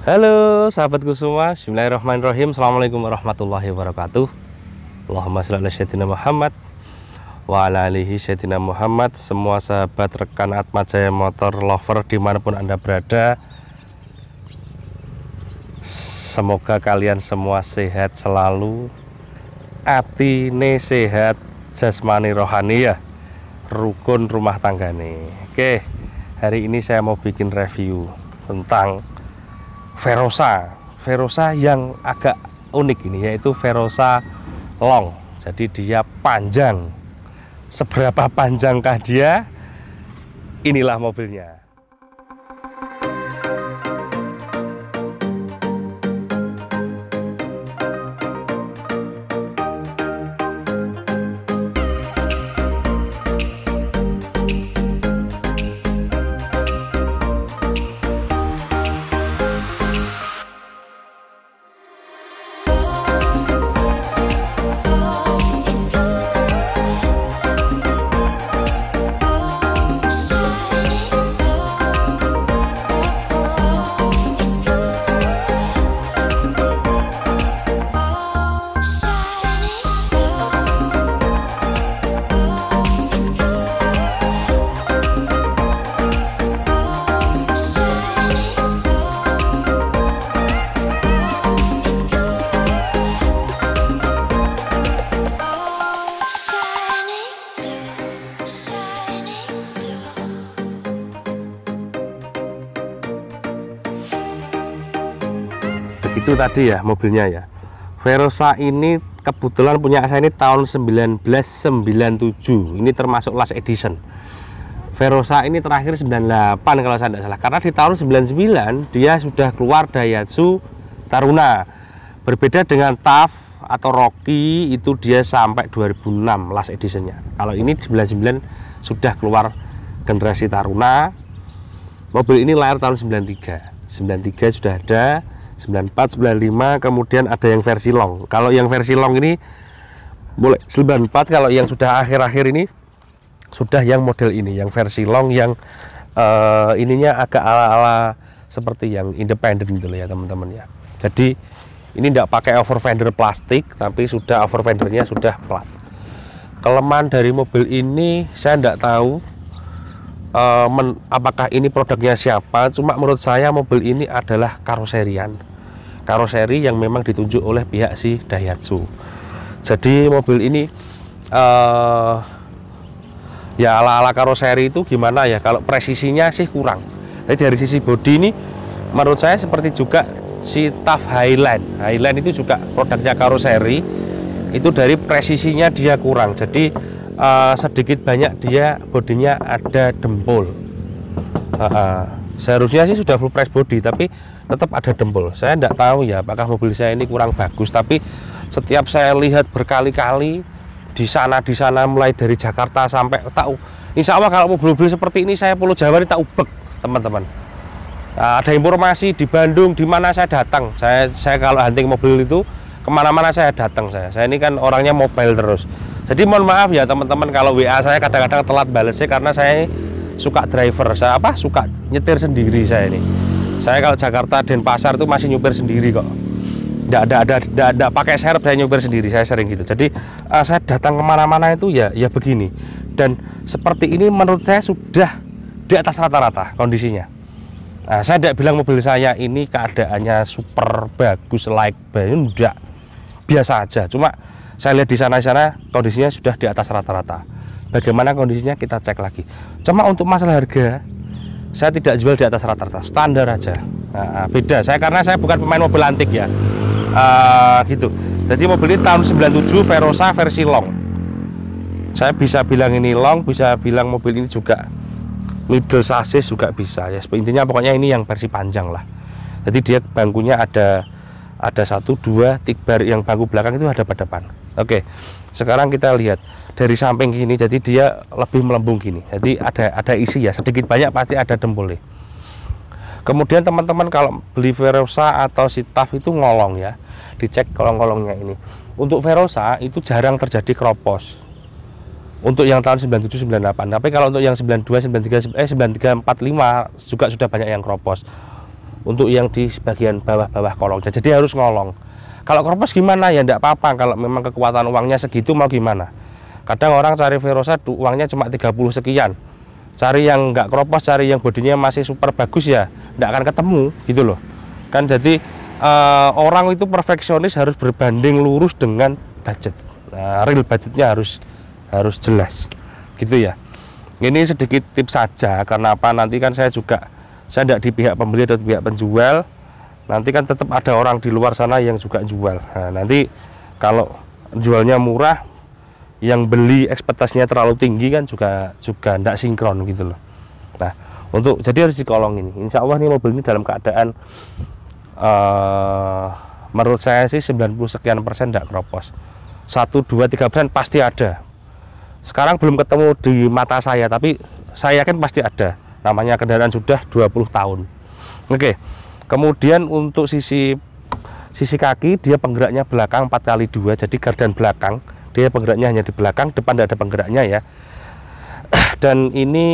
Halo sahabatku semua, bismillahirrahmanirrahim. Assalamualaikum warahmatullahi wabarakatuh. Allahumma sholli ala sayyidina Muhammad wa ala alihi sayyidina Muhammad. Semua sahabat rekan Atma Jaya Motor Lover dimanapun Anda berada, semoga kalian semua sehat selalu, atine sehat, jasmani rohani ya, rukun rumah tangga nih. Oke, hari ini saya mau bikin review tentang Verosa yang agak unik ini, yaitu Verosa long. Jadi dia panjang. Seberapa panjangkah dia? Inilah mobilnya. Itu tadi ya mobilnya ya. Verosa ini kebetulan punya saya ini tahun 1997. Ini termasuk last edition. Verosa ini terakhir 98 kalau saya tidak salah. Karena di tahun 99 dia sudah keluar Daihatsu Taruna. Berbeda dengan TAF atau Rocky, itu dia sampai 2006 last editionnya. Kalau ini 99 sudah keluar generasi Taruna. Mobil ini lahir tahun 93. 93 sudah ada. 94, 95, kemudian ada yang versi long. Kalau yang versi long ini mulai 94, kalau yang sudah akhir-akhir ini sudah yang model ini, yang versi long, yang ininya agak ala-ala seperti yang independen gitu ya teman-teman ya. Jadi ini tidak pakai over fender plastik, tapi sudah over fendernya sudah plat. Kelemahan dari mobil ini saya tidak tahu apakah ini produknya siapa. Cuma menurut saya mobil ini adalah karoseri yang memang ditunjuk oleh pihak si Daihatsu. Jadi mobil ini ya ala-ala karoseri itu gimana ya, kalau presisinya sih kurang. Jadi dari sisi bodi ini menurut saya seperti juga si TAF Highland itu juga produknya karoseri, itu dari presisinya dia kurang. Jadi sedikit banyak dia bodinya ada dempul. Seharusnya sih sudah full press body, tapi tetap ada dempul. Saya tidak tahu ya apakah mobil saya ini kurang bagus, tapi setiap saya lihat berkali-kali di sana mulai dari Jakarta sampai tahu. Insya Allah kalau mobil-mobil seperti ini saya Pulau Jawa ini tak ubek teman-teman. Ada informasi di Bandung, di mana saya datang. Saya kalau hunting mobil itu kemana-mana saya datang. Saya ini kan orangnya mobile terus. Jadi mohon maaf ya teman-teman kalau WA saya kadang-kadang telat balasnya, karena saya suka driver, saya suka nyetir sendiri. Saya kalau Jakarta Denpasar itu masih nyupir sendiri kok. Tidak ada pakai serep, saya nyupir sendiri, saya sering gitu. Jadi saya datang kemana-mana itu ya begini. Dan seperti ini menurut saya sudah di atas rata-rata kondisinya. Saya tidak bilang mobil saya ini keadaannya super bagus, enggak, biasa aja. Cuma saya lihat di sana kondisinya sudah di atas rata-rata. Bagaimana kondisinya kita cek lagi. Cuma untuk masalah harga, saya tidak jual di atas rata-rata, standar aja. Beda saya, karena saya bukan pemain mobil antik ya. Gitu. Jadi mobil ini tahun 97, Verosa versi long. Saya bisa bilang ini long, bisa bilang mobil ini juga middle chassis juga bisa ya. Intinya pokoknya ini yang versi panjang lah. Jadi dia bangkunya ada 1, 2, 3 yang bangku belakang itu ada pada depan. Oke, sekarang kita lihat dari samping gini, jadi dia lebih melembung gini. Jadi ada isi ya, sedikit banyak pasti ada dempul nih. Kemudian teman-teman kalau beli Verosa atau si TAF itu ngolong ya, dicek kolong-kolongnya ini. Untuk Verosa itu jarang terjadi kropos. Untuk yang tahun 97, 98. Tapi kalau untuk yang 92, 93, 93, 45 juga sudah banyak yang kropos. untuk yang di bagian bawah-bawah kolongnya, jadi harus ngolong. Kalau kropos gimana ya enggak apa-apa, kalau memang kekuatan uangnya segitu mau gimana. Kadang orang cari Verosa uangnya cuma 30 sekian, cari yang enggak kropos, cari yang bodinya masih super bagus ya enggak akan ketemu gitu loh kan. Jadi orang itu perfeksionis harus berbanding lurus dengan budget. Nah, real budgetnya harus jelas gitu ya. Ini sedikit tips saja, karena apa, nanti kan saya tidak di pihak pembeli atau di pihak penjual, nanti kan tetap ada orang di luar sana yang juga jual. Nah, nanti kalau jualnya murah, yang beli ekspektasinya terlalu tinggi kan juga tidak sinkron gitu loh. Nah, jadi harus dikolong ini. Insya Allah nih mobil ini dalam keadaan menurut saya sih 90 sekian persen tidak kropos. 1, 2, 3% pasti ada. Sekarang belum ketemu di mata saya, tapi saya yakin pasti ada. Namanya kendaraan sudah 20 tahun. Oke. Kemudian untuk sisi kaki, dia penggeraknya belakang 4x2, jadi gardan belakang. Dia penggeraknya hanya di belakang, depan tidak ada penggeraknya ya. Dan ini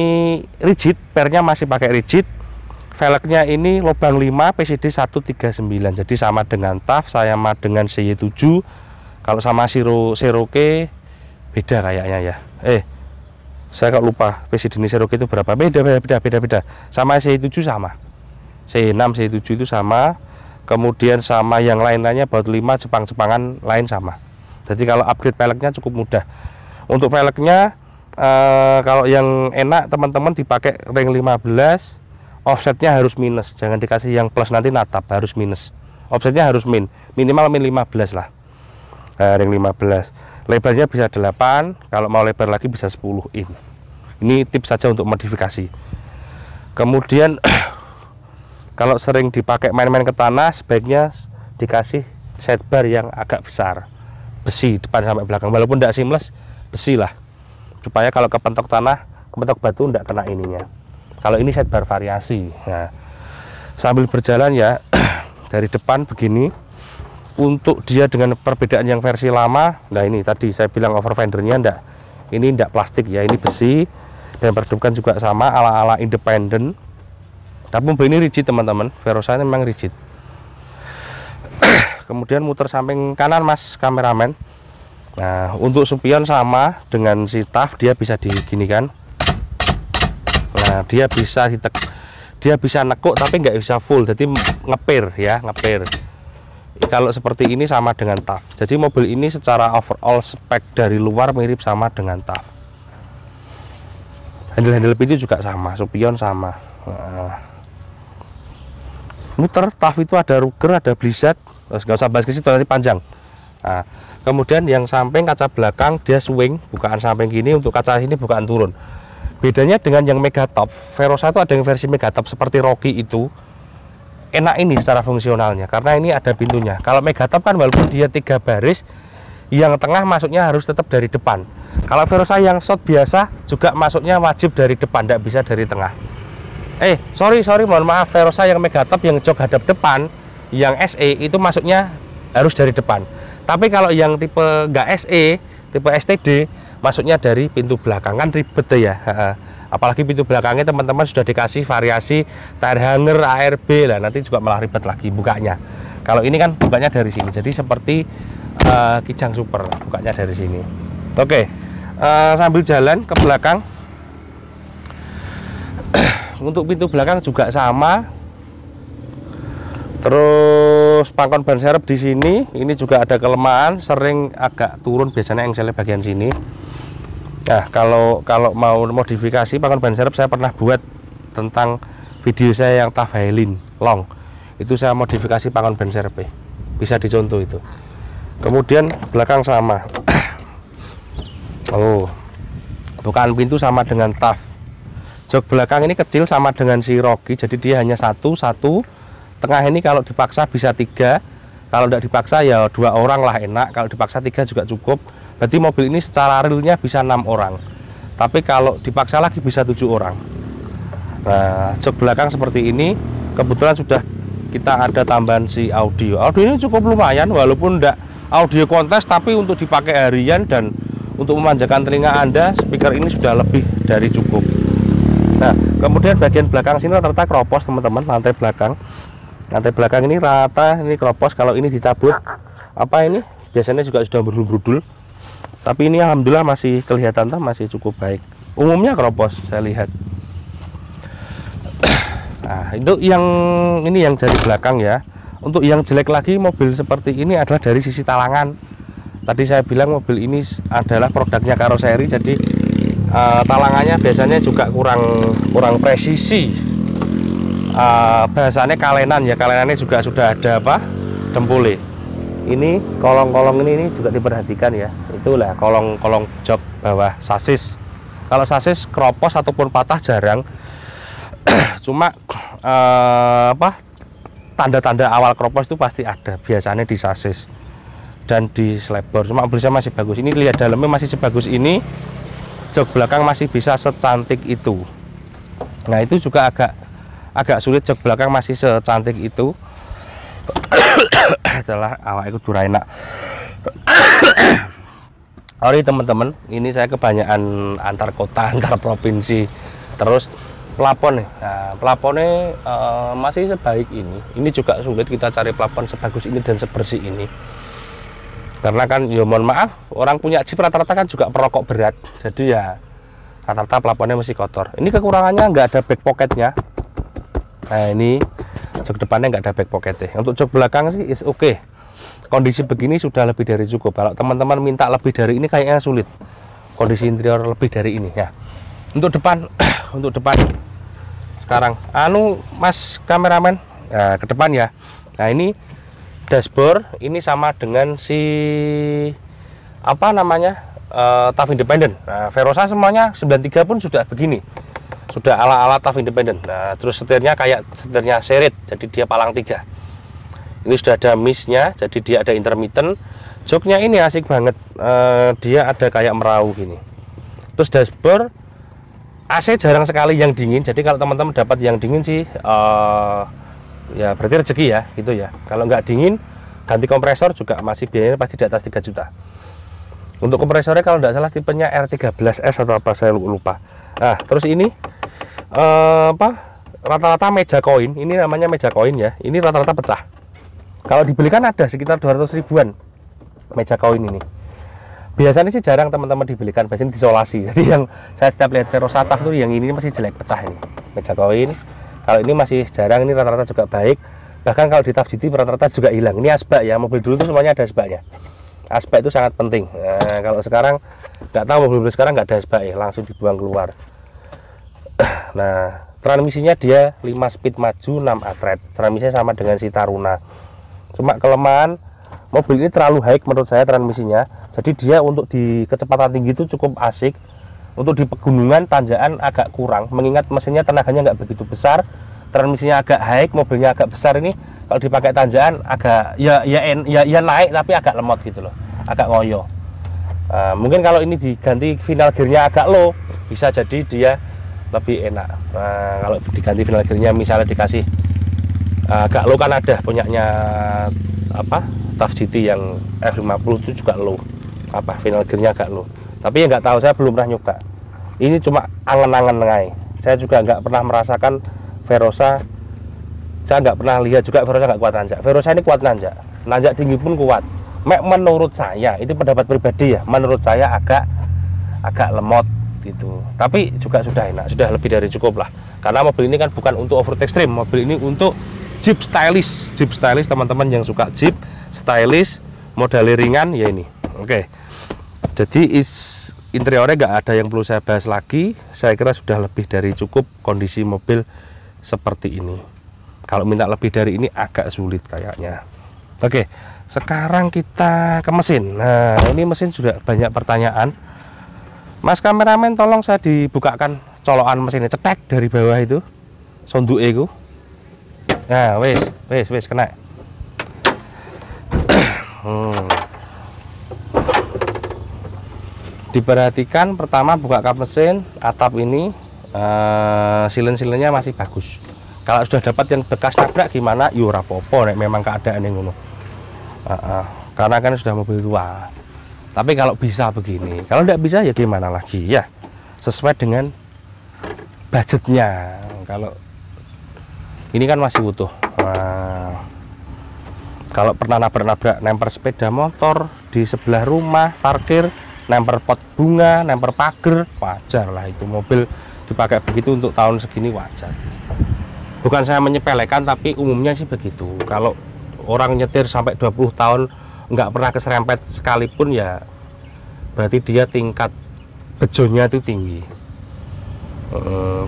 rigid, pernya masih pakai rigid. Velgnya ini lubang 5 PCD 139, jadi sama dengan TAF, sama dengan CY7. Kalau sama Cherokee beda kayaknya ya. Saya kok lupa PCD ini Cherokee itu berapa. Beda. Sama CY7 sama. C6, C7 itu sama. Kemudian sama yang lain-lainnya baut 5, Jepang-Jepangan lain sama. Jadi kalau upgrade velgnya cukup mudah. Untuk velgnya kalau yang enak teman-teman dipakai ring 15, offsetnya harus minus, jangan dikasih yang plus nanti natap, harus minus. Offsetnya harus minimal min 15 lah. Ring 15. Lebarnya bisa 8, kalau mau lebar lagi bisa 10 in. Ini tips saja untuk modifikasi. Kemudian kalau sering dipakai main-main ke tanah, sebaiknya dikasih sidebar yang agak besar, besi depan sampai belakang, walaupun tidak seamless, besi lah, supaya kalau kepentok tanah, kepentok batu tidak kena ininya. Kalau ini sidebar variasi. Nah, sambil berjalan ya dari depan begini, untuk dia dengan perbedaan yang versi lama. Nah, ini tadi saya bilang over fendernya enggak, ini enggak plastik ya, ini besi, dan perdebukan juga sama ala-ala independen. Tapi mobil ini rigid teman-teman, Verosa ini memang rigid. Kemudian muter samping kanan mas kameramen. Nah, untuk spion sama dengan si TAF, dia bisa diginikan. Nah, dia bisa nekuk tapi nggak bisa full, jadi ngepir ya, ngepir. Kalau seperti ini sama dengan TAF. Jadi mobil ini secara overall spek dari luar mirip sama dengan TAF. Handle pintu juga sama, spion sama. Nah, muter TAF itu ada Ruger, ada Blizzard, nggak usah bahas ke situ nanti panjang. Nah, kemudian yang samping kaca belakang dia swing, bukaan samping gini, untuk kaca sini bukaan turun. Bedanya dengan yang Megatop, Verosa itu ada yang versi Megatop seperti Rocky itu enak ini secara fungsionalnya, karena ini ada pintunya. Kalau Megatop kan walaupun dia 3 baris, yang tengah masuknya harus tetap dari depan. Kalau Verosa yang short biasa juga masuknya wajib dari depan, tidak bisa dari tengah. Sorry, mohon maaf, Verosa yang Megatop yang jok hadap depan, yang SE itu masuknya harus dari depan. Tapi kalau yang tipe nggak SE, tipe STD, masuknya dari pintu belakang, kan ribet ya. Apalagi pintu belakangnya teman-teman sudah dikasih variasi tire hanger, ARB lah, nanti juga malah ribet lagi bukanya. Kalau ini kan bukanya dari sini, jadi seperti Kijang Super, bukanya dari sini. Oke, sambil jalan ke belakang. Untuk pintu belakang juga sama. Terus pangkon ban serep di sini, ini juga ada kelemahan, sering agak turun biasanya engselnya bagian sini. Nah, kalau mau modifikasi pangkon ban serep, saya pernah buat tentang video saya yang TAF Highline long. Itu saya modifikasi pangkon ban serep, bisa dicontoh itu. Kemudian belakang sama. Bukaan pintu sama dengan TAF. Jok belakang ini kecil sama dengan si Rocky, jadi dia hanya satu. Tengah ini kalau dipaksa bisa 3, kalau tidak dipaksa ya 2 orang lah enak, kalau dipaksa 3 juga cukup. Berarti mobil ini secara realnya bisa 6 orang, tapi kalau dipaksa lagi bisa 7 orang. Nah, jok belakang seperti ini. Kebetulan sudah kita ada tambahan si audio ini cukup lumayan, walaupun tidak audio kontes, tapi untuk dipakai harian dan untuk memanjakan telinga Anda, speaker ini sudah lebih dari cukup. Nah, kemudian bagian belakang sini ternyata kropos teman-teman, lantai belakang. Lantai belakang ini rata, ini kropos. Kalau ini dicabut apa ini biasanya juga sudah berudul-berudul, tapi ini alhamdulillah masih kelihatan tuh, masih cukup baik. Umumnya kropos saya lihat. Nah, itu yang ini yang dari belakang ya. Untuk yang jelek lagi mobil seperti ini adalah dari sisi talangan. Tadi saya bilang mobil ini adalah produknya karoseri, jadi talangannya biasanya juga kurang presisi. Bahasanya kalenan ya, kalenannya juga sudah ada apa, dempule. Ini kolong-kolong ini juga diperhatikan ya, itulah kolong-kolong jok bawah sasis. Kalau sasis kropos ataupun patah jarang. Cuma tanda-tanda awal kropos itu pasti ada, biasanya di sasis dan di slebor. Cuma mobil saya masih bagus, ini lihat dalamnya masih sebagus ini, jok belakang masih bisa secantik itu. Nah itu juga agak sulit, jok belakang masih secantik itu. Adalah awak itu durah enak. Sorry teman-teman, ini saya kebanyakan antar kota, antar provinsi. Terus pelapon nih, nah, pelaponnya masih sebaik ini. Ini juga sulit kita cari pelapon sebagus ini dan sebersih ini. Karena kan ya mohon maaf, orang punya Jeep rata-rata kan juga perokok berat. Jadi ya rata-rata pelaponnya masih kotor. Ini kekurangannya nggak ada back pocketnya. Nah ini jok depannya nggak ada back pocketnya. Untuk jok belakang sih is oke. Kondisi begini sudah lebih dari cukup. Kalau teman-teman minta lebih dari ini kayaknya sulit. Kondisi interior lebih dari ini ya. Untuk depan, untuk depan sekarang, Mas kameramen, nah, ke depan ya. Nah ini dashboard ini sama dengan si apa namanya TAF independen. Nah, Verosa semuanya 93 pun sudah begini, sudah ala-ala TAF independen. Nah, terus setirnya kayak setirnya Serit, jadi dia palang 3. Ini sudah ada mistnya, jadi dia ada intermittent. Joknya ini asik banget, dia ada kayak meraung gini. Terus dashboard AC jarang sekali yang dingin, jadi kalau teman-teman dapat yang dingin sih ya berarti rezeki ya gitu ya. Kalau nggak dingin, ganti kompresor juga masih biayanya pasti di atas 3 juta. Untuk kompresornya kalau nggak salah tipenya R13S atau apa saya lupa. Nah terus ini rata-rata meja koin, ini namanya meja koin ya, ini rata-rata pecah. Kalau dibelikan ada sekitar 200 ribuan meja koin ini. Biasanya sih jarang teman-teman dibelikan, biasanya disolasi. Jadi yang saya setiap lihat Verosa TAF tuh yang ini masih jelek, pecah ini meja koin. Kalau ini masih jarang, ini rata-rata juga baik. Bahkan kalau di TAF GT rata-rata juga hilang. Ini asbak ya, mobil dulu tuh semuanya ada asbaknya. Asbak itu sangat penting. Nah, kalau sekarang nggak tahu, mobil sekarang nggak ada asbak ya, langsung dibuang keluar. Nah transmisinya dia 5 speed maju 6 atret. Transmisinya sama dengan si Taruna. Cuma kelemahan mobil ini terlalu high menurut saya transmisinya. Jadi dia untuk di kecepatan tinggi itu cukup asik. Untuk di pegunungan tanjakan agak kurang, mengingat mesinnya tenaganya nggak begitu besar, transmisinya agak high, mobilnya agak besar ini. Kalau dipakai tanjakan agak ya naik tapi agak lemot gitu loh, agak ngoyo. Mungkin kalau ini diganti final gearnya agak low, bisa jadi dia lebih enak. Kalau diganti final gearnya misalnya dikasih agak low, kan ada punyanya apa TAF GT yang F50 itu juga low, apa final gearnya agak low. Tapi ya nggak tahu, saya belum pernah nyoba. Ini cuma angen-angen ngai. Saya juga nggak pernah merasakan Verosa. Saya nggak pernah lihat juga Verosa nggak kuat nanjak. Verosa ini kuat nanjak, nanjak tinggi pun kuat. Menurut saya, itu pendapat pribadi ya, menurut saya agak lemot gitu. Tapi juga sudah enak, sudah lebih dari cukup lah. Karena mobil ini kan bukan untuk off-road ekstrim, mobil ini untuk Jeep stylish. Jeep stylish, teman-teman yang suka Jeep stylish, modal ringan ya ini. Oke. Jadi interiornya nggak ada yang perlu saya bahas lagi. Saya kira sudah lebih dari cukup kondisi mobil seperti ini. Kalau minta lebih dari ini agak sulit kayaknya. Oke, sekarang kita ke mesin. Nah ini mesin sudah banyak pertanyaan. Mas kameramen tolong saya dibukakan colokan mesinnya, cetek dari bawah itu sonduk itu. Nah wes kena. Diperhatikan pertama buka kap mesin, atap ini silen-silennya masih bagus. Kalau sudah dapat yang bekas nabrak gimana? Yo rapopo nek memang keadaan yang ngono. Karena kan sudah mobil tua. Tapi kalau bisa begini, kalau tidak bisa ya gimana lagi ya, sesuai dengan budgetnya. Kalau ini kan masih utuh. Kalau pernah nabrak-nabrak, nemper sepeda motor di sebelah rumah, parkir, nemper pot bunga, nemper pagar, wajar lah itu. Mobil dipakai begitu untuk tahun segini wajar. Bukan saya menyepelekan, tapi umumnya sih begitu. Kalau orang nyetir sampai 20 tahun nggak pernah keserempet sekalipun, ya berarti dia tingkat bejonya itu tinggi.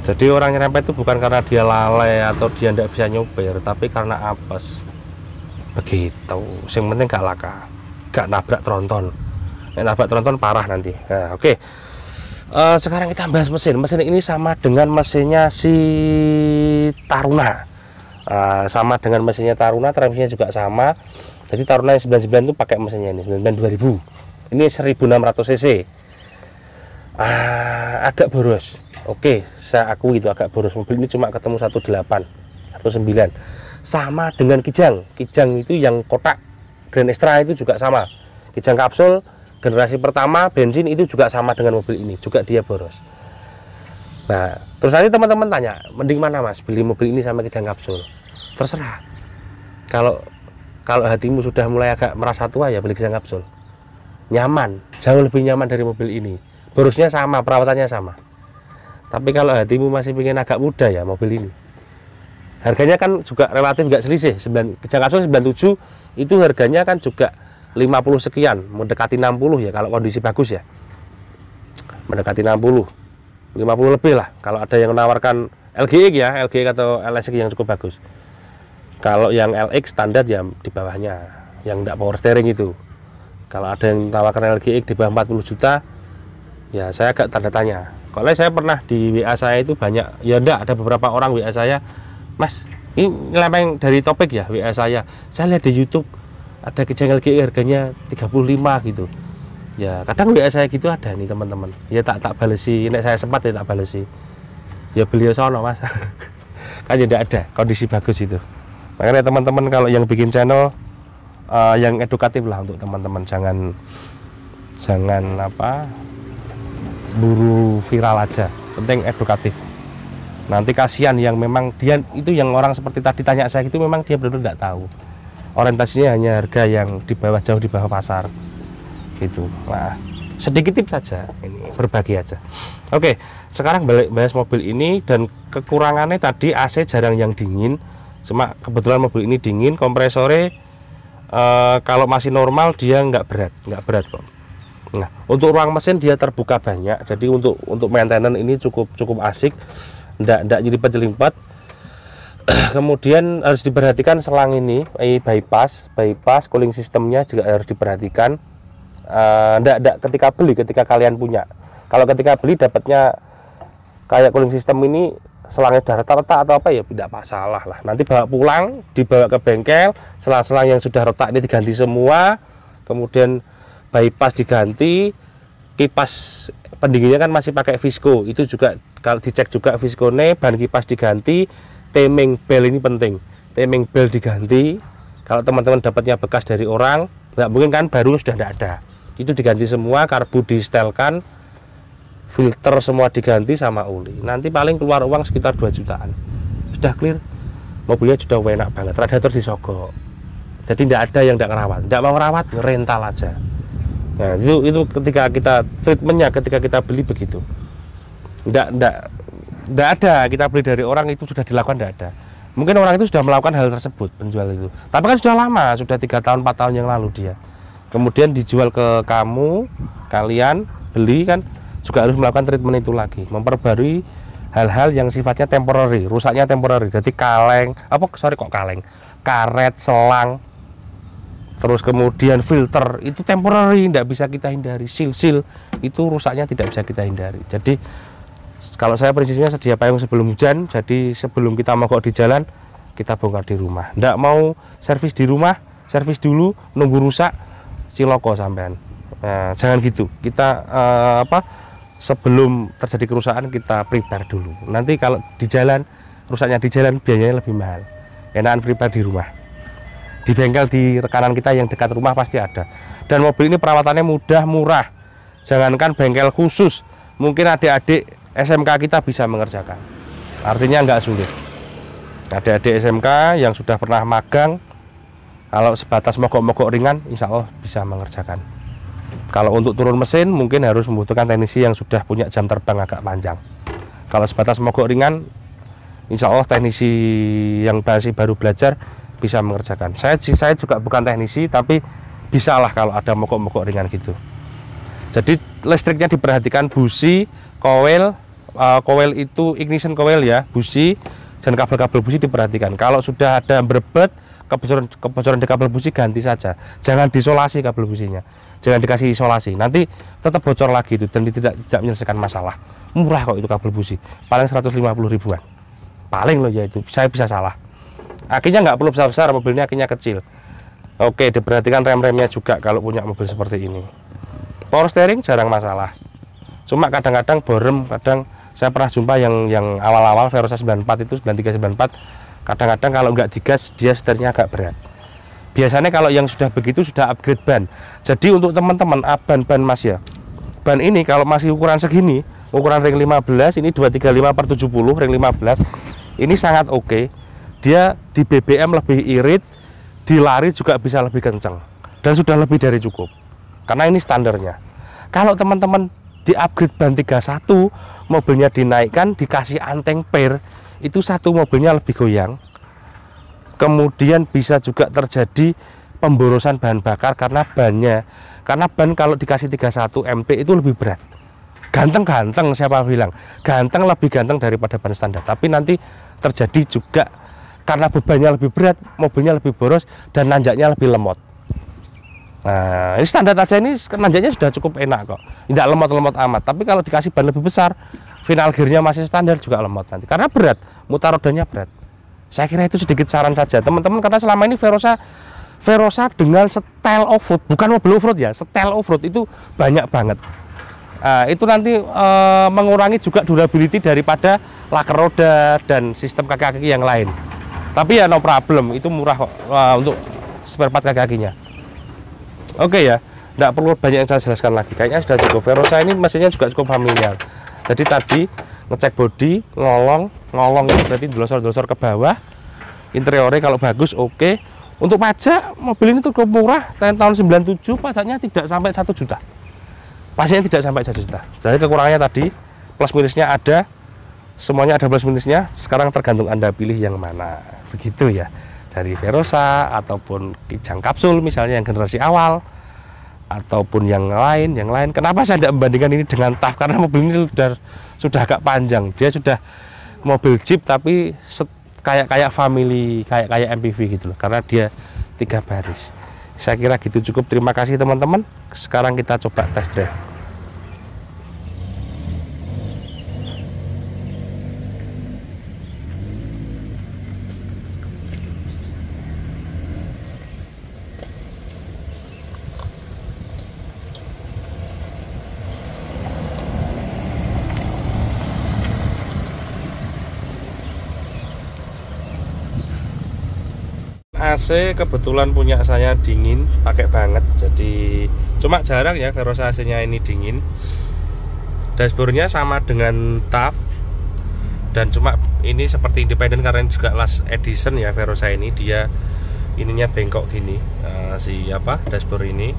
Jadi orang nyerempet itu bukan karena dia lalai atau dia tidak bisa nyopir, tapi karena apes. Begitu. Yang penting gak laka, gak nabrak tronton. Nabrak tronton parah nanti. Nah, oke. Sekarang kita bahas mesin. Mesin ini sama dengan mesinnya si Taruna. Sama dengan mesinnya Taruna, transmisinya juga sama. Jadi Taruna yang 99 itu pakai mesinnya ini 99 2000. Ini 1600 cc. Agak boros. Oke, saya akui itu agak boros. Mobil ini cuma ketemu 18, 19. Sama dengan Kijang. Kijang itu yang kotak Grand Extra itu juga sama. Kijang kapsul generasi pertama bensin itu juga sama dengan mobil ini, juga dia boros. Nah, terus nanti teman-teman tanya, mending mana Mas, beli mobil ini sama Kijang kapsul? Terserah. Kalau hatimu sudah mulai agak merasa tua, ya beli Kijang kapsul. Nyaman, jauh lebih nyaman dari mobil ini. Borosnya sama, perawatannya sama. Tapi kalau hatimu masih ingin agak muda, ya mobil ini. Harganya kan juga relatif nggak selisih. Kijang kapsul 97 itu harganya kan juga 50 sekian, mendekati 60 ya kalau kondisi bagus ya. Mendekati 60, 50 lebih lah kalau ada yang menawarkan LGX ya, LGX atau LSX yang cukup bagus. Kalau yang LX standar ya di bawahnya, yang enggak power steering itu. Kalau ada yang menawarkan LGX di bawah 40 juta, ya saya agak tanda tanya. Kalau saya pernah di WA saya itu banyak, ya enggak, ada beberapa orang WA saya, Mas, ini ngelempeng dari topik ya WA saya lihat di YouTube ada Kijang LGX harganya 35 gitu. Ya kadang WA saya gitu ada nih teman-teman. Ya tak balesi, nek saya sempat ya tak balesi. Ya beliau sono Mas. Kan ya tidak ada kondisi bagus itu. Makanya teman-teman kalau yang bikin channel yang edukatif lah untuk teman-teman, jangan apa buru viral aja, penting edukatif. Nanti kasihan yang memang dia itu, yang orang seperti tadi tanya saya itu, memang dia benar-benar tidak tahu, orientasinya hanya harga yang di bawah, jauh di bawah pasar gitu. Nah, sedikit tips saja, ini berbagi aja. Oke, sekarang balik bahas mobil ini. Dan kekurangannya tadi AC jarang yang dingin, cuma kebetulan mobil ini dingin. Kompresornya kalau masih normal dia nggak berat kok. Nah, untuk ruang mesin dia terbuka banyak, jadi untuk maintenance ini cukup asik, ndak nyelipat. Kemudian harus diperhatikan selang ini, bypass cooling sistemnya juga harus diperhatikan. Ndak ketika kalian punya. Kalau ketika beli dapatnya kayak cooling system ini selangnya udah retak atau apa, ya tidak masalah lah. Nanti bawa pulang, dibawa ke bengkel, selang-selang yang sudah retak ini diganti semua. Kemudian bypass diganti, kipas pendinginnya kan masih pakai visco, itu juga kalau dicek juga viskone, ban kipas diganti, timing bell ini penting, timing bell diganti. Kalau teman-teman dapatnya bekas dari orang, nggak mungkin kan, baru sudah tidak ada, itu diganti semua, karbu distelkan, filter semua diganti sama oli. Nanti paling keluar uang sekitar 2 jutaan, sudah clear, mobilnya sudah enak banget. Radiator disogok, jadi tidak ada yang tidak ngerawat, tidak mau ngerawat, ngerental aja. Nah, itu ketika kita treatmentnya, ketika kita beli begitu, tidak ada kita beli dari orang itu sudah dilakukan, tidak ada. Mungkin orang itu sudah melakukan hal tersebut, penjual itu, tapi kan sudah lama, sudah 3 tahun 4 tahun yang lalu dia, kemudian dijual ke kalian beli kan, juga harus melakukan treatment itu lagi, memperbarui hal-hal yang sifatnya temporary, rusaknya temporary. Jadi karet, selang, terus kemudian filter itu temporary, tidak bisa kita hindari. Sil itu rusaknya tidak bisa kita hindari. Jadi kalau saya prinsipnya sedia payung sebelum hujan. Jadi sebelum kita mogok di jalan, kita bongkar di rumah. Tidak mau servis di rumah, servis dulu, nunggu rusak, ciloko sampean. Nah, jangan gitu. Kita sebelum terjadi kerusakan kita prepare dulu. Nanti kalau di jalan, rusaknya di jalan, biayanya lebih mahal. Enakan prepare di rumah. Di bengkel di rekanan kita yang dekat rumah pasti ada. Dan mobil ini perawatannya mudah, murah. Jangankan bengkel khusus, mungkin adik-adik SMK kita bisa mengerjakan. Artinya nggak sulit. Adik-adik SMK yang sudah pernah magang Kalau sebatas mogok-mogok ringan, insya Allah bisa mengerjakan. Kalau untuk turun mesin mungkin harus membutuhkan teknisi yang sudah punya jam terbang agak panjang. Kalau sebatas mogok ringan, insya Allah teknisi yang masih baru belajar bisa mengerjakan. Saya juga bukan teknisi, tapi bisalah kalau ada mogok-mogok ringan gitu. Jadi listriknya diperhatikan, busi, coil, coil itu ignition coil ya, busi dan kabel-kabel busi diperhatikan. Kalau sudah ada berbet, kebocoran di kabel busi ganti saja, jangan diisolasi kabel businya, jangan dikasih isolasi, nanti tetap bocor lagi itu dan tidak menyelesaikan masalah. Murah kok itu kabel busi, paling 150 ribuan paling loh ya, itu saya bisa salah. Akinya nggak perlu besar-besar, mobilnya akinya kecil. Oke, diperhatikan rem-remnya juga kalau punya mobil seperti ini. Power steering jarang masalah, cuma kadang-kadang borem, kadang saya pernah jumpa yang awal-awal Verosa 94 itu 9394, kadang-kadang kalau nggak digas dia setirnya agak berat. Biasanya kalau yang sudah begitu sudah upgrade ban. Jadi untuk teman-teman ban mas ya, ban ini kalau masih ukuran segini, ukuran ring 15, ini 235/70 ring 15, ini sangat oke. Dia di BBM lebih irit, di lari juga bisa lebih kencang dan sudah lebih dari cukup, karena ini standarnya. Kalau teman-teman di upgrade ban 31, mobilnya dinaikkan, dikasih anteng per, itu satu mobilnya lebih goyang, kemudian bisa juga terjadi pemborosan bahan bakar karena ban kalau dikasih 31 MT itu lebih berat. Ganteng siapa bilang ganteng, lebih ganteng daripada ban standar, tapi nanti terjadi juga karena bebannya lebih berat, mobilnya lebih boros dan nanjaknya lebih lemot. Nah, ini standar aja, ini nanjaknya sudah cukup enak kok, tidak lemot-lemot amat. Tapi kalau dikasih ban lebih besar, final gearnya masih standar juga lemot nanti, karena berat, mutar rodanya berat. Saya kira itu sedikit saran saja teman-teman, karena selama ini Verosa dengan style off-road, bukan mobil off-road ya, style off-road itu banyak banget. Itu nanti mengurangi juga durability daripada laker roda dan sistem kaki-kaki yang lain. Tapi ya no problem, itu murah kok untuk spare part kaki-kakinya. Oke ya, tidak perlu banyak yang saya jelaskan lagi, kayaknya sudah cukup. Verosa ini mesinnya juga cukup familiar. Jadi tadi ngecek bodi, ngolong ini berarti delosor ke bawah. Interiornya kalau bagus oke. Untuk pajak mobil ini cukup murah, tahun 97 pajaknya tidak sampai 1 juta. Pajaknya tidak sampai 1 juta. Jadi kekurangannya tadi plus minusnya ada, semuanya ada plus minusnya. Sekarang tergantung Anda pilih yang mana. Begitu ya. Dari Verosa ataupun Kijang kapsul misalnya yang generasi awal, ataupun yang lain. Kenapa saya tidak membandingkan ini dengan TAF? Karena mobil ini sudah agak panjang, dia sudah mobil Jeep tapi kayak family, kayak MPV gitu loh, karena dia 3 baris. Saya kira gitu cukup. Terima kasih teman-teman. Sekarang kita coba test drive. AC kebetulan punya saya dingin, pakai banget, jadi cuma jarang ya Verosa AC nya ini dingin. Dashboardnya sama dengan TAF dan cuma ini seperti independen karena ini juga last edition ya Verosa ini, dia ininya bengkok gini, dashboard ini.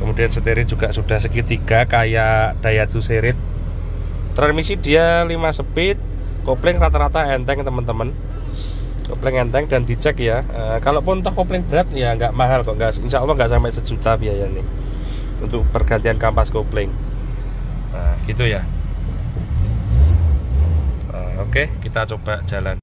Kemudian setirnya juga sudah segitiga kayak Daihatsu Serit. Transmisi dia 5 speed, kopling rata-rata enteng teman-teman, kopling enteng dan dicek ya. Kalaupun toh kopling berat ya nggak mahal kok, insya Allah nggak sampai 1 juta biaya nih untuk pergantian kampas kopling. Nah gitu ya. Oke, kita coba jalan.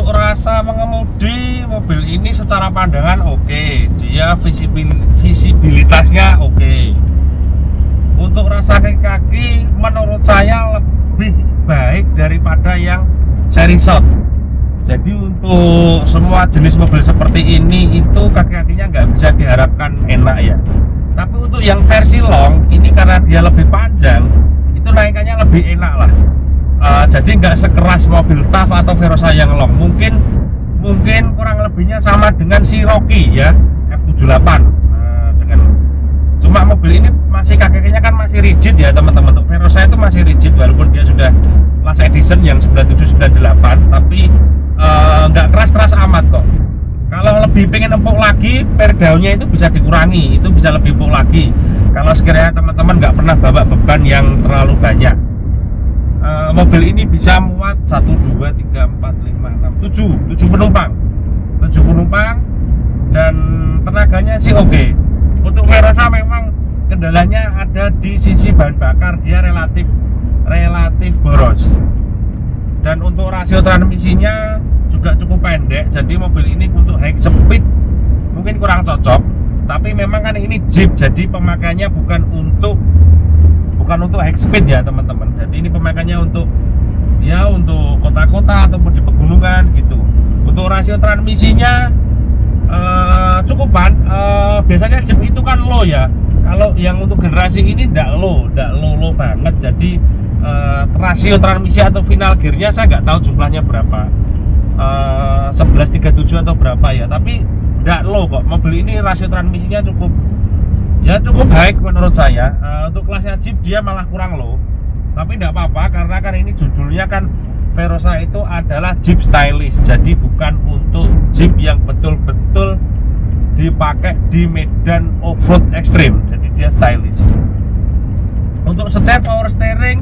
Rasa mengemudi mobil ini secara pandangan oke, dia visibilitasnya oke. Untuk rasa kaki menurut saya lebih baik daripada yang seri short. Jadi untuk semua jenis mobil seperti ini itu kaki-kakinya nggak bisa diharapkan enak ya. Tapi untuk yang versi long ini karena dia lebih panjang, itu penaikannya lebih enak lah. Jadi nggak sekeras mobil TAF atau Verosa yang long. Mungkin kurang lebihnya sama dengan si Rocky ya, F78. Cuma mobil ini masih kakinya kan masih rigid ya teman-teman. Untuk Verosa itu masih rigid walaupun dia sudah last edition yang 9798, tapi nggak keras-keras amat kok. Kalau lebih pengen empuk lagi, per daunnya itu bisa dikurangi, itu bisa lebih empuk lagi. Kalau sekiranya teman-teman nggak pernah bawa beban yang terlalu banyak, mobil ini bisa muat 1, 2, 3, 4, 5, 6, 7 penumpang, 7 penumpang, dan tenaganya sih oke. Untuk Verosa memang kendalanya ada di sisi bahan bakar, dia relatif boros. Dan untuk rasio transmisinya juga cukup pendek, jadi mobil ini untuk high speed mungkin kurang cocok. Tapi memang kan ini Jeep, jadi pemakaiannya bukan untuk high speed ya teman-teman. Jadi ini pemakaiannya untuk kota-kota ataupun di pegunungan gitu. Untuk rasio transmisinya cukupan. Biasanya Jeep itu kan low ya. Kalau yang untuk generasi ini tidak low banget. Jadi rasio transmisi atau final gearnya saya nggak tahu jumlahnya berapa, 1137 atau berapa ya, tapi tidak low kok. Mobil ini rasio transmisinya cukup baik menurut saya. Untuk kelasnya Jeep dia malah kurang low, tapi tidak apa-apa karena kan ini judulnya kan Verosa itu adalah Jeep stylish, jadi bukan untuk Jeep yang betul-betul dipakai di medan off-road ekstrim, jadi dia stylish. Untuk setir, power steering,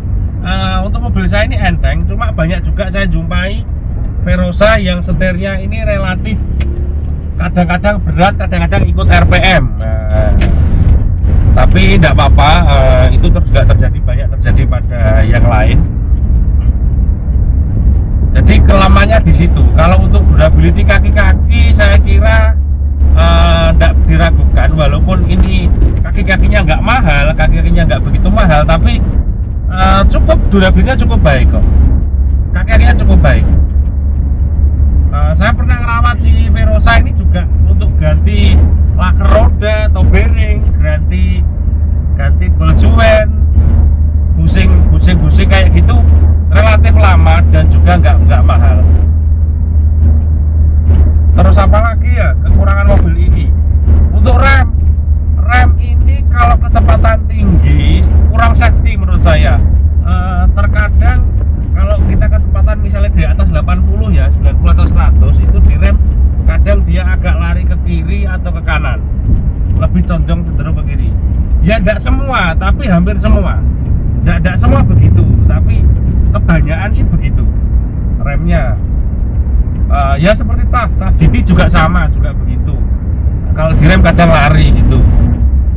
untuk mobil saya ini enteng, cuma banyak juga saya jumpai Verosa yang setirnya ini relatif kadang-kadang berat, kadang-kadang ikut RPM. Tapi tidak apa-apa, itu juga banyak terjadi pada yang lain. Jadi kelemahannya di situ. Kalau untuk durability kaki-kaki saya kira tidak diragukan, walaupun ini kaki-kakinya nggak mahal, kaki-kakinya nggak begitu mahal, tapi durability-nya cukup baik kok. Kaki-kakinya cukup baik. Saya pernah ngerawat si Verosa ini juga untuk ganti laker roda atau bearing, ganti ball joint, busing kayak gitu, relatif lama dan juga nggak mahal. Terus apa lagi ya kekurangan mobil ini? Untuk rem ini kalau kecepatan tinggi kurang safety menurut saya. Terkadang kalau kita kecepatan misalnya di atas 80 ya, 90 atau 100, itu di rem kadang dia agak lari ke kiri atau ke kanan, lebih condong cenderung ke kiri. Ya tidak semua, tapi hampir semua. Tidak semua begitu, tapi kebanyakan sih begitu remnya. Ya seperti TAF GT juga sama, juga begitu. Kalau direm kadang lari gitu.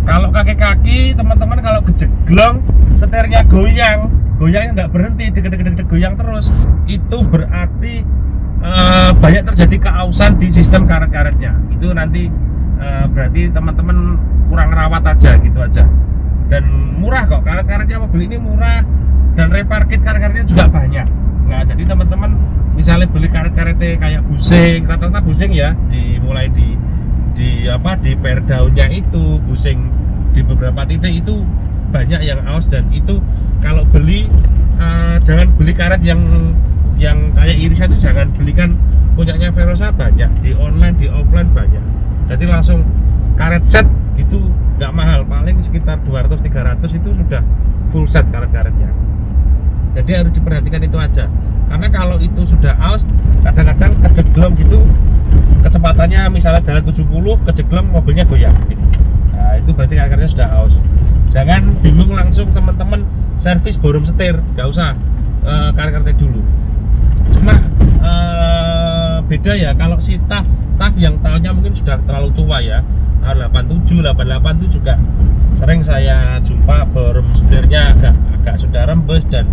Kalau kaki-kaki teman-teman kalau kejeglong setirnya goyangnya nggak berhenti, deg-deg goyang terus, itu berarti banyak terjadi keausan di sistem karet-karetnya. Itu nanti berarti teman-teman kurang rawat aja gitu aja. Dan murah kok, karet-karetnya mobil ini murah, dan repair kit karet-karetnya juga banyak. Nah, jadi teman-teman misalnya beli karet-karetnya kayak busing, rata-rata busing ya, dimulai di per daunnya itu busing di beberapa titik itu banyak yang aus, dan itu kalau beli jangan beli karet yang kayak irisan, itu jangan belikan punyanya Verosa, banyak di online, di offline banyak. Jadi langsung karet set gitu, nggak mahal, paling sekitar 200-300 itu sudah full set karet-karetnya. Jadi harus diperhatikan itu aja, karena kalau itu sudah aus kadang-kadang kejeglong gitu, kecepatannya misalnya jalan 70, kejeglong mobilnya goyang gitu. Nah itu berarti karet-karetnya sudah aus. Jangan bingung langsung teman-teman servis borom setir, nggak usah, karet-karetnya dulu. Cuma beda ya kalau si TAF yang tahunnya mungkin sudah terlalu tua ya, tahun 87, 88 itu juga sering saya jumpa borom setirnya agak sudah rembes dan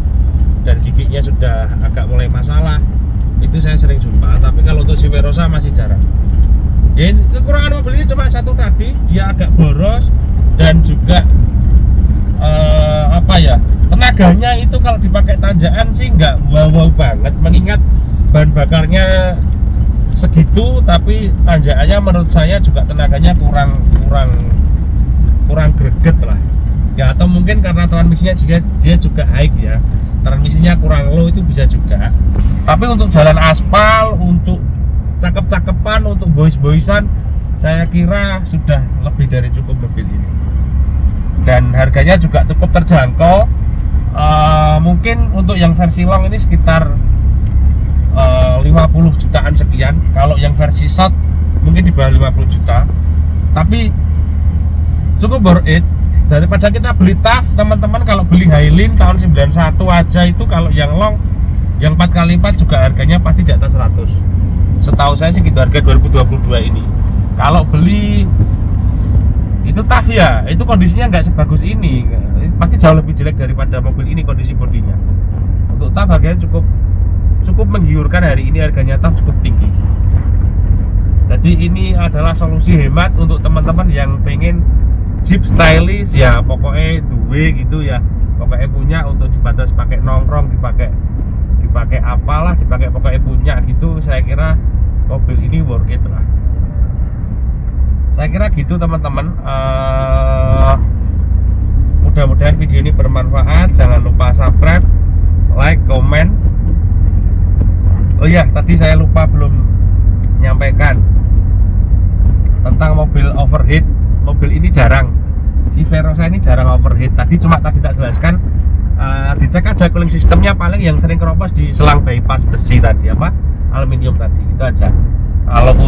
giginya sudah agak mulai masalah. Itu saya sering jumpa, tapi kalau untuk si Verosa masih jarang. Ya, kekurangan mobil ini cuma satu tadi, dia agak boros, dan juga tenaganya itu kalau dipakai tanjakan sih nggak wow banget, mengingat bahan bakarnya segitu, tapi tanjakannya menurut saya juga tenaganya kurang greget lah. ya, atau mungkin karena transmisinya dia juga high ya, transmisinya kurang low, itu bisa juga. Tapi untuk jalan aspal, untuk cakep-cakepan, untuk boys-boysan, saya kira sudah lebih dari cukup mobil ini. Dan harganya juga cukup terjangkau. Mungkin untuk yang versi long ini sekitar 50 jutaan sekian. Kalau yang versi short mungkin di bawah 50 juta. Tapi cukup worth it. Daripada kita beli TAF, teman-teman kalau beli Highline tahun 91 aja itu, kalau yang long yang 4x4 juga harganya pasti di atas 100. Setahu saya sih gitu harga 2022 ini. Kalau beli itu TAF ya, itu kondisinya nggak sebagus ini, pasti jauh lebih jelek daripada mobil ini kondisi bodinya. Untuk TAF harganya cukup menggiurkan hari ini, harganya TAF cukup tinggi. Jadi ini adalah solusi hemat untuk teman-teman yang pengen Jeep stylish ya, pokoknya duwe gitu ya, pokoknya punya untuk dibatas pakai nongkrong, dipakai apalah, dipakai pokoknya punya gitu. Saya kira mobil ini worth it lah. Saya kira gitu teman-teman. Mudah-mudahan video ini bermanfaat. Jangan lupa subscribe, like, komen. Oh iya, tadi saya lupa belum menyampaikan tentang mobil overheat. Mobil ini jarang, si Verosa ini jarang overheat. Tadi tak jelaskan, dicek aja cooling sistemnya, paling yang sering keropos di selang bypass besi tadi, apa aluminium tadi, itu aja. Kalau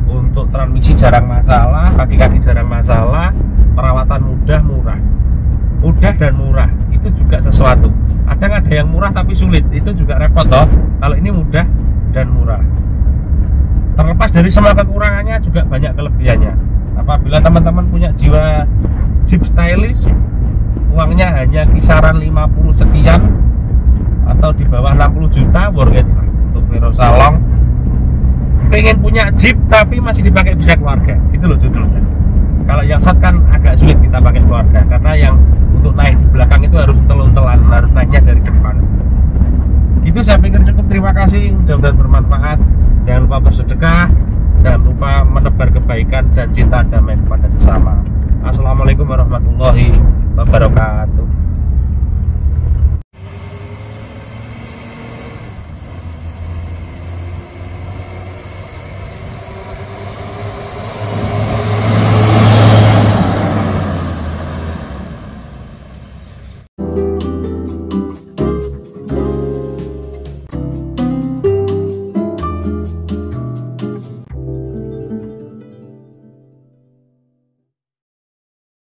untuk transmisi jarang masalah, kaki-kaki jarang masalah, perawatan mudah dan murah, itu juga sesuatu. Kadang ada yang murah tapi sulit, itu juga repot toh. Kalau ini mudah dan murah. Terlepas dari semua kekurangannya, juga banyak kelebihannya. Apabila teman-teman punya jiwa Jeep stylish, uangnya hanya kisaran 50 sekian atau di bawah 60 juta, worth it lah untuk Verosa long. Pengen punya Jeep tapi masih dipakai bisa keluarga, itu loh judulnya. Kalau yang short kan agak sulit kita pakai keluarga, karena yang untuk naik di belakang itu harus untel-untelan, harus naiknya dari depan. Itu saya pikir cukup. Terima kasih, mudah-mudahan bermanfaat. Jangan lupa bersedekah, jangan lupa menebar kebaikan dan cinta damai kepada sesama. Assalamualaikum warahmatullahi wabarakatuh.